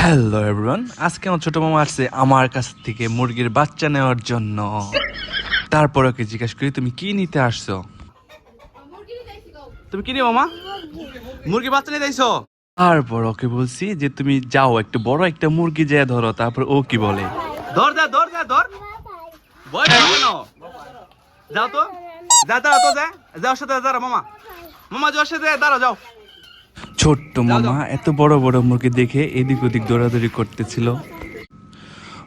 Hello everyone, আজকে আমার ছোট মামা আসছে আমার কাছ থেকে মুরগির বাচ্চা নেওয়ার জন্য। তারপর ওকে জিজ্ঞেস করি, তুমি কি নিতে আসছো? তুমি কি নিও মামা? মুরগি বাচ্চা নিতে আইছো? তারপর ওকে বলছি যে তুমি যাও একটু বড় একটা মুরগি যেয়ে ধরো। তারপর ও কি বলে, ধর যা ধর যা ধর, ভয় পাও কেন? যাও তো, যা দাঁড়া তো, যা যাও সাথে দাঁড়া মামা, মামা যাওয়ার সাথে দাঁড়া যাও। ছোট্ট মামা এত বড় বড় মুরগি দেখে এদিক ওদিক দৌড়াদৌড়ি করতেছিল।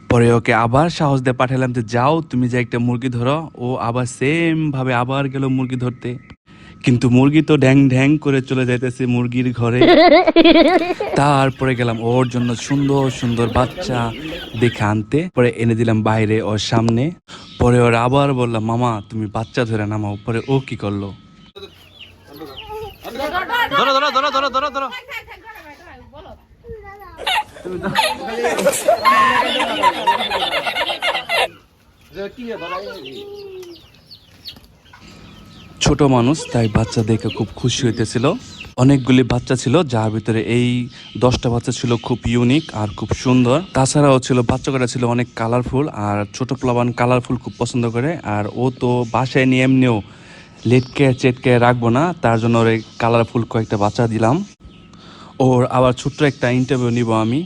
পরে ওকে আবার সাহস দিয়ে পাঠালাম যে যাও তুমি যে একটা মুরগি ধরো। ও আবার সেম ভাবে আবার গেল মুরগি ধরতে, কিন্তু মুরগি তো ঢ্যাং ঢ্যাং করে চলে যাইতেছে মুরগির ঘরে। তারপরে গেলাম ওর জন্য সুন্দর সুন্দর বাচ্চা দেখে আনতে, পরে এনে দিলাম বাইরে ওর সামনে। পরে ওর আবার বললাম মামা তুমি বাচ্চা ধরে নামাও। পরে ও কি করলো, ধরো ধরো ধরো ধরো ধরো ধরো, ছোট মানুষ তাই বাচ্চা দেখে খুব খুশি হইতেছিল। অনেকগুলি বাচ্চা ছিল, যার ভিতরে এই 10টা বাচ্চা ছিল খুব ইউনিক আর খুব সুন্দর। তাছাড়াও ছিল বাচ্চা কটা ছিল অনেক কালারফুল, আর ছোট প্লাবান কালারফুল খুব পছন্দ করে। আর ও তো বাসায় নিয়ে এমনিও লেটকে চেটকে রাখবো না, তার জন্য ওর কালারফুল কয়েকটা বাচ্চা দিলাম। ওর আবার ছোট্ট একটা ইন্টারভিউ নিব আমি।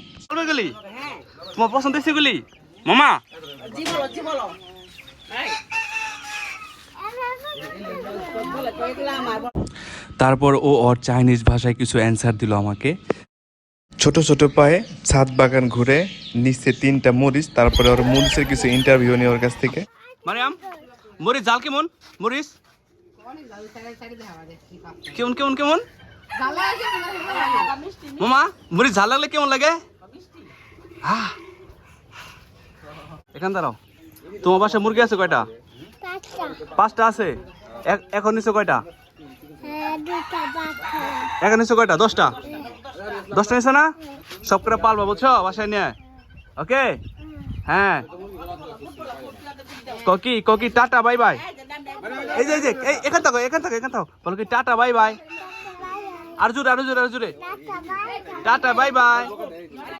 তোমার পছন্দ হয়েছে গুলি মামা? তারপর ও ওর চাইনিজ ভাষায় কিছু অ্যান্সার দিল আমাকে। ছোট ছোট পায়ে ছাদ বাগান ঘুরে নিচে 3টা মরিচ, তারপরে ওর মরিচের কিছু ইন্টারভিউ নিয়ে ওর কাছ থেকে। মারিয়াম, মরিচ জাল কেমন? মরিচ কেমন কেমন কেমন মামা? মরিচ ঝাল লাগলে কেমন লাগে? এখান দাঁড়াও, তোমার বাসায় মুরগি আছে কয়টা? 5টা আছে। এখন নিচে কয়টা? এখন নিচে কয়টা? 10টা। 10টা নিচে না? সব করে পালবা বুঝছো বাসায় নিয়ে। ওকে, হ্যাঁ। ককি ককি টাটা বাই বাই। এই যে এখান থাকো এখান থাকো এখান থাকো, বলো কি টাটা বাই বাই। আর জোরে আর জোরে আর জোরে, টাটা বাই বাই।